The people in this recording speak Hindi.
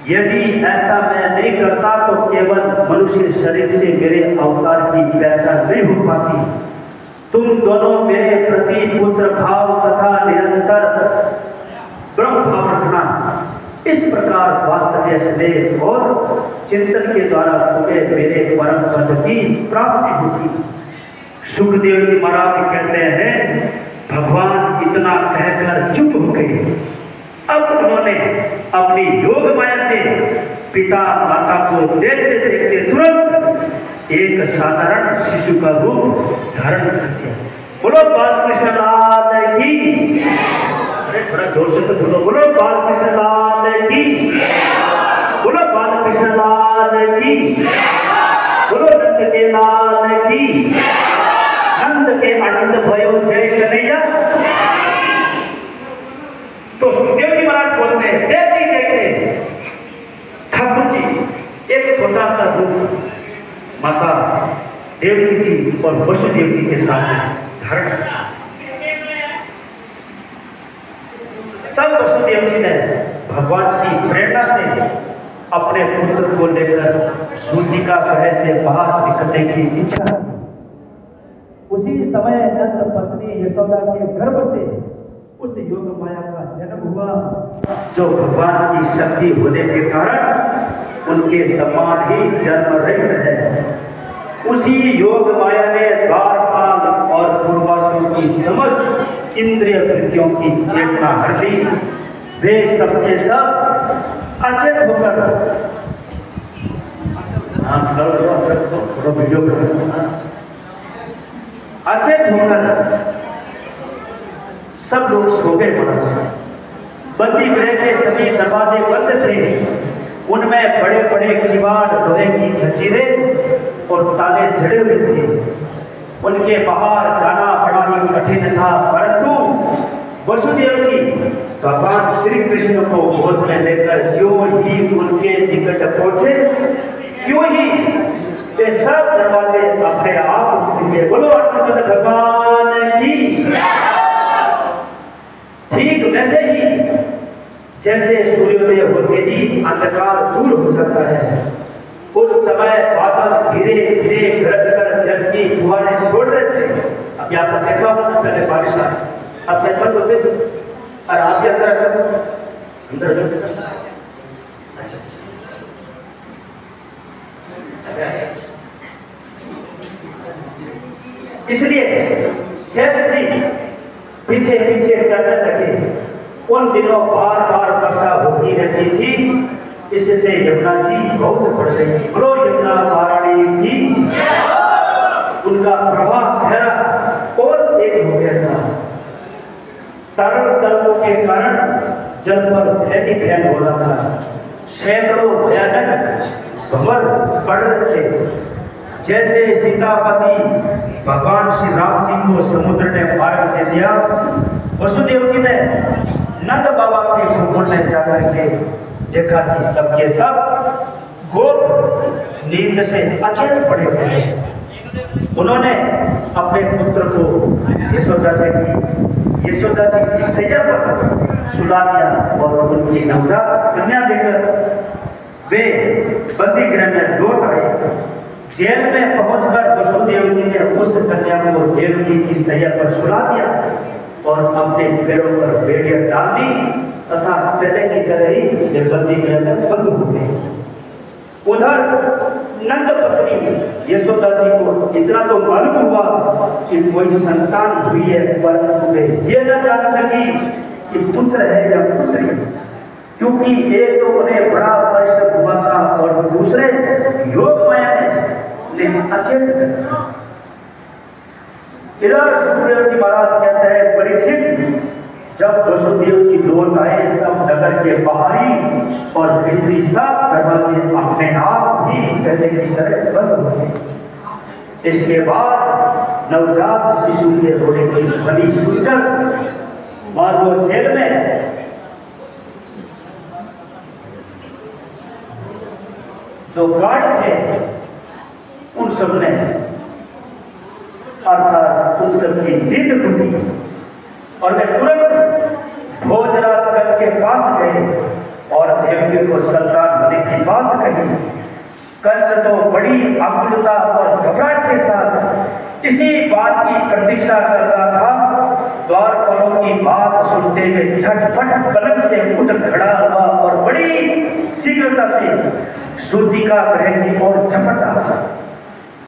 यदि ऐसा मैं नहीं करता तो केवल मनुष्य शरीर से मेरे अवतार की पहचान नहीं हो पाती। तुम दोनों मेरे प्रति पुत्र भाव तथा निरंतर ब्रह्म भाव रखना। इस प्रकार वास्तव्य स्नेह और चिंतन के द्वारा तुम्हें मेरे परम पद की प्राप्ति होगी। सुखदेव जी महाराज कहते हैं, भगवान इतना कहकर चुप हो गए। अब उन्होंने अपनी योग माया से पिता माता को देखते देखते तुरंत एक साधारण शिशु का रूप धारण कर दिया। बोलो बालकृष्ण लाल की। अरे थोड़ा जोर से तो बोलो, बोलो बालकृष्ण लाल की। बोलो बालकृष्ण लाल की। बोलो नंद के लाल की। नंद के आनंद भयो जय कन्हैया। तो सुखदेव जी महाराज बोलते हैं, देखते देखते ठाकुर जी एक छोटा सा रूप माता देवकी जी और वसुदेव जी के सामने धारण। तब वसुदेव जी ने भगवान की प्रेरणा से अपने पुत्र को लेकर सूतिका ग्रह से बाहर निकलने की इच्छा की। उसी समय नंद पत्नी यशोदा के गर्भ से उस योग माया का जन्म हुआ, जो भगवान की शक्ति होने के कारण उनके समान ही जन्म रहित है। उसी योग माया ने द्वारपाल और पूर्वासुर की समस्त इंद्रिय वृत्तियों की चेतना हर ली। वे सबके सब अचेत होकर अचेत होकर सब लोग सो गए। बंदी गृह के सभी दरवाजे बंद थे। उनमें बड़े बड़े किवाड़, लोहे की जंजीरें और ताले जड़े हुए थे। उनके बाहर जाना बड़ा ही कठिन था, परंतु वसुदेव जी भगवान श्री कृष्ण को गोद में लेकर ज्यों ही उनके निकट पहुंचे, क्यों ही वे सब दरवाजे अपने आप खुल गए। बोलो भगवान की। ठीक वैसे ही जैसे सूर्योदय होते ही अंधकार दूर हो जाता है, उस समय बादल धीरे धीरे गरज कर जल की फुहारें छोड़ रहे थे। अभी आपने देखा पहले बारिश आ, अब से बंद होते थे और आप भी अंदर इसलिए शेष जी पीछे पीछे चलने लगे। उन दिनों बार बार वर्षा होती रहती थी, इससे यमुना जी बहुत बढ़ गई। बोलो यमुना महारानी की। उनका प्रवाह गहरा और तेज हो गया था। तरल तलवों के कारण जल पर धैर्य फैल हो रहा था। सैकड़ों भयानक भंवर पड़ रहे थे। जैसे सीतापति भगवान श्री राम जी को समुद्र ने मार्ग दे दिया, वसुदेव जी ने नंद बाबा के गोकुल में जाकर के देखा कि सबके सब गोप नींद से अचेत पड़े हुए। उन्होंने अपने पुत्र को यशोदा जी की सैया पर सुला दिया और उनकी नवजात कन्या देकर वे बंदी गृह में लौट आए। जेल में पहुंचकर वसुदेव जी ने उस कन्या को देवकी की सैया पर सुला दिया और अपने पैरों पर बेड़ियां डाल दी तथा पहले की तरह ही बंदी गृह में बंद हो गए। उधर नंद पत्नी यशोदा जी को इतना तो मालूम हुआ कि कोई संतान हुई है, परंतु वे ये न जान सकी कि पुत्र है या पुत्री, क्योंकि एक तो उन्हें बड़ा परिश्रम हुआ था और दूसरे योग माया ने अचेत कर। इधर सुखदेव जी महाराज कहते हैं, परीक्षित जब वसुदेव जी लौट आए तब नगर के बाहरी और भीतरी सब दरवाजे अपने आप ही पहले की तरह बंद हो गए। इसके बाद नवजात शिशु के रोने की ध्वनि सुनकर वहां जो जेल में जो गार्ड थे उन सब ने अर्थात उन सब की नींद टूटी और वे तुरंत भोजराज कक्ष के पास गए और देवकी को संतान होने की बात कही। कंस तो बड़ी आकुलता और घबराहट के साथ इसी बात की प्रतीक्षा कर रहा था। द्वारपालों की बात सुनते हुए झटपट पलंग से उठ खड़ा हुआ और बड़ी शीघ्रता से श्रुति का ग्रह की ओर झपटा।